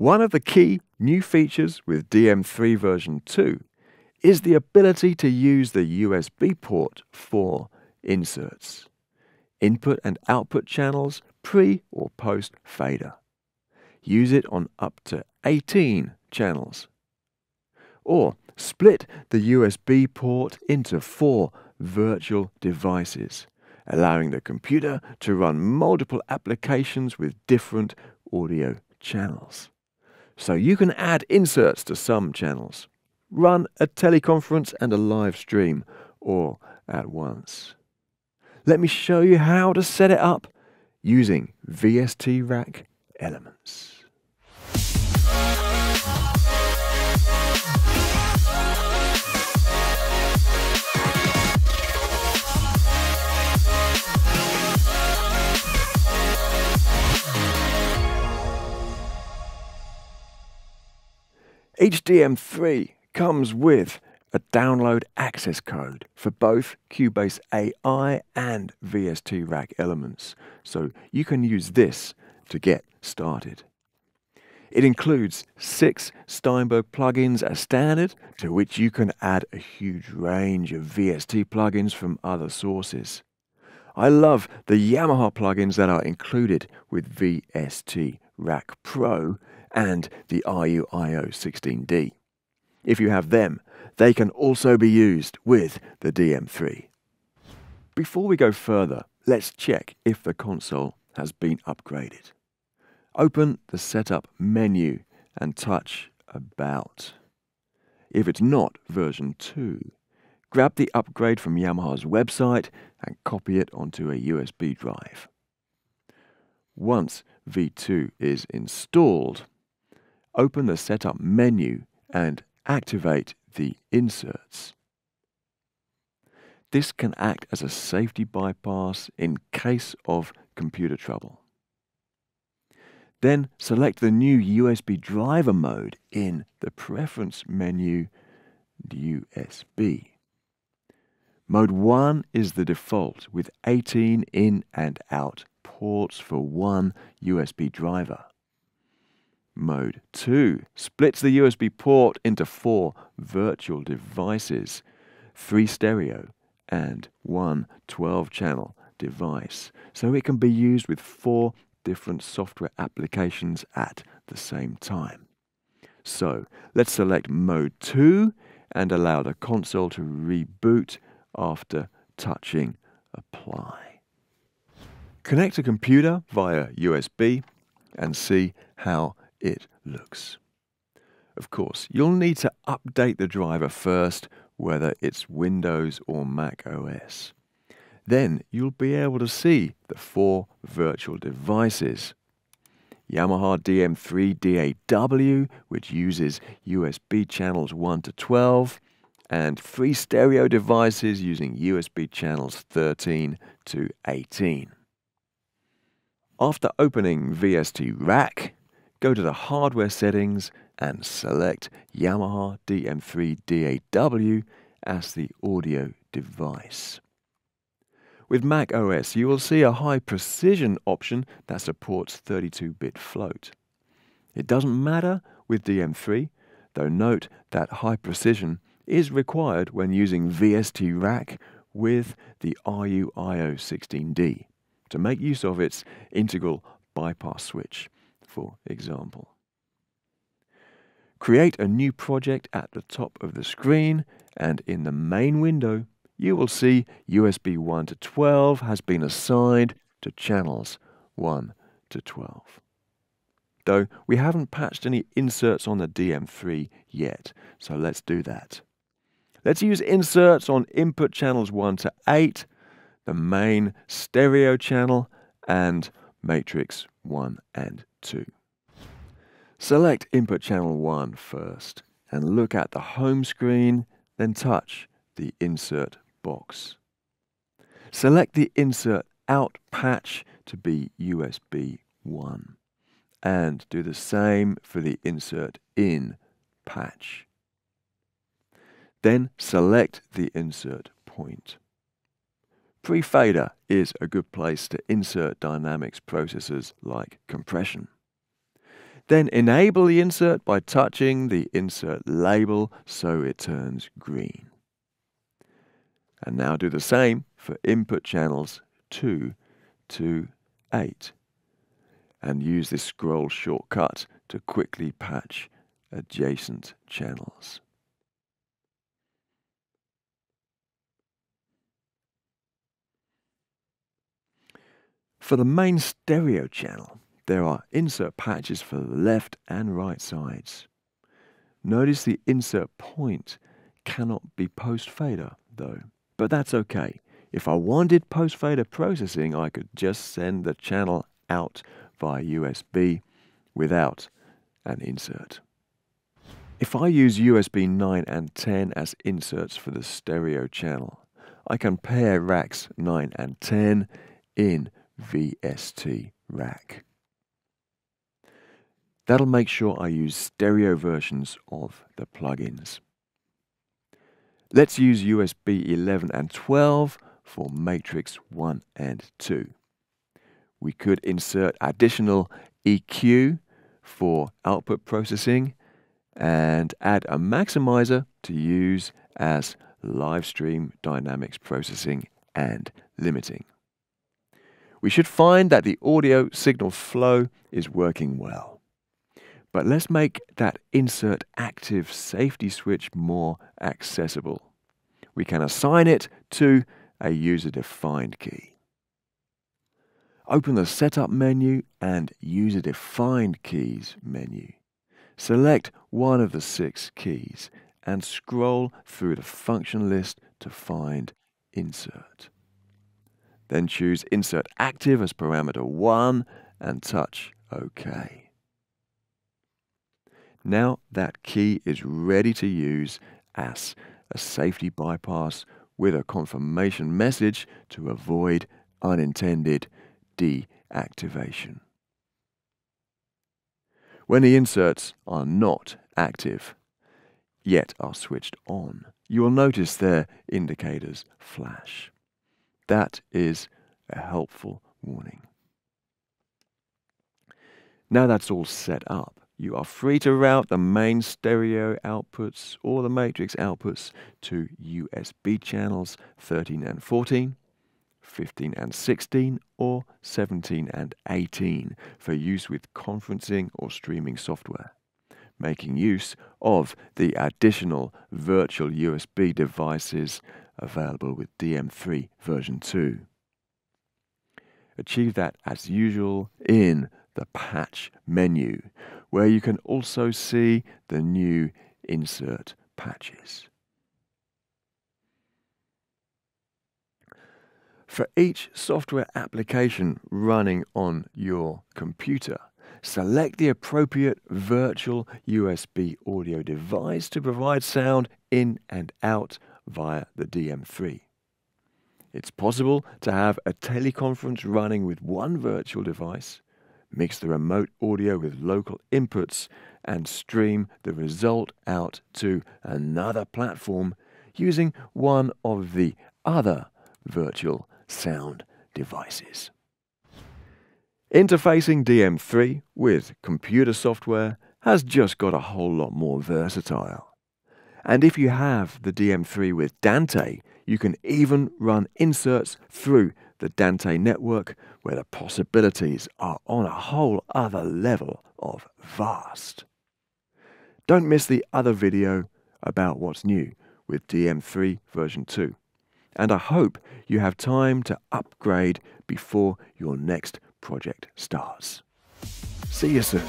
One of the key new features with DM3 version 2 is the ability to use the USB port for inserts, input and output channels, pre or post fader. Use it on up to 18 channels. Or split the USB port into 4 virtual devices, allowing the computer to run multiple applications with different audio channels. So you can add inserts to some channels, run a teleconference and a live stream all at once. Let me show you how to set it up using VST Rack elements. Each DM3 comes with a download access code for both Cubase AI and VST Rack elements, so you can use this to get started. It includes 6 Steinberg plugins as standard, to which you can add a huge range of VST plugins from other sources. I love the Yamaha plugins that are included with VST Rack Pro and the RUIO 16D. If you have them, they can also be used with the DM3. Before we go further, let's check if the console has been upgraded. Open the Setup menu and touch About. If it's not version 2, grab the upgrade from Yamaha's website and copy it onto a USB drive. Once V2 is installed, open the Setup menu and activate the inserts. This can act as a safety bypass in case of computer trouble. Then select the new USB driver mode in the Preference menu, USB. Mode 1 is the default with 18 in and out ports for one USB driver. Mode 2 splits the USB port into 4 virtual devices, 3 stereo and 1 12-channel device, so it can be used with 4 different software applications at the same time. So let's select Mode 2 and allow the console to reboot after touching Apply. Connect a computer via USB and see how it looks. Of course, you'll need to update the driver first, whether it's Windows or Mac OS. Then you'll be able to see the 4 virtual devices. Yamaha DM3 DAW, which uses USB channels 1 to 12, and 3 stereo devices using USB channels 13 to 18. After opening VST Rack, go to the hardware settings and select Yamaha DM3 DAW as the audio device. With Mac OS, you will see a high precision option that supports 32-bit float. It doesn't matter with DM3, though note that high precision is required when using VST Rack with the RUIO 16D to make use of its integral bypass switch, for example. Create a new project at the top of the screen, and in the main window, you will see USB 1 to 12 has been assigned to channels 1 to 12. Though we haven't patched any inserts on the DM3 yet, so let's do that. Let's use inserts on input channels 1 to 8, the main stereo channel, and matrix 1 and 2. Select input channel 1 first and look at the home screen, then touch the insert box. Select the insert out patch to be USB 1 and do the same for the insert in patch. Then select the insert point. Pre-fader is a good place to insert dynamics processors like compression. Then enable the insert by touching the insert label so it turns green. And now do the same for input channels 2 to 8. And use this scroll shortcut to quickly patch adjacent channels. For the main stereo channel, there are insert patches for the left and right sides. Notice the insert point cannot be post-fader though, but that's okay. If I wanted post-fader processing, I could just send the channel out via USB without an insert. If I use USB 9 and 10 as inserts for the stereo channel, I can pair racks 9 and 10 in VST rack. That'll make sure I use stereo versions of the plugins. Let's use USB 11 and 12 for matrix 1 and 2. We could insert additional EQ for output processing and add a maximizer to use as live stream dynamics processing and limiting. We should find that the audio signal flow is working well. But let's make that insert active safety switch more accessible. We can assign it to a user-defined key. Open the Setup menu and User-Defined Keys menu. Select one of the 6 keys and scroll through the function list to find Insert. Then choose Insert Active as parameter 1 and touch OK. Now that key is ready to use as a safety bypass with a confirmation message to avoid unintended deactivation. When the inserts are not active, yet are switched on, you will notice their indicators flash. That is a helpful warning. Now that's all set up, you are free to route the main stereo outputs or the matrix outputs to USB channels 13 and 14, 15 and 16, or 17 and 18 for use with conferencing or streaming software, making use of the additional virtual USB devices available with DM3 version 2. Achieve that as usual in the patch menu, where you can also see the new insert patches. For each software application running on your computer, select the appropriate virtual USB audio device to provide sound in and out via the DM3. It's possible to have a teleconference running with one virtual device, mix the remote audio with local inputs, and stream the result out to another platform using one of the other virtual sound devices. Interfacing DM3 with computer software has just got a whole lot more versatile. And if you have the DM3 with Dante, you can even run inserts through the Dante network, where the possibilities are on a whole other level of vast. Don't miss the other video about what's new with DM3 version 2. And I hope you have time to upgrade before your next project starts. See you soon.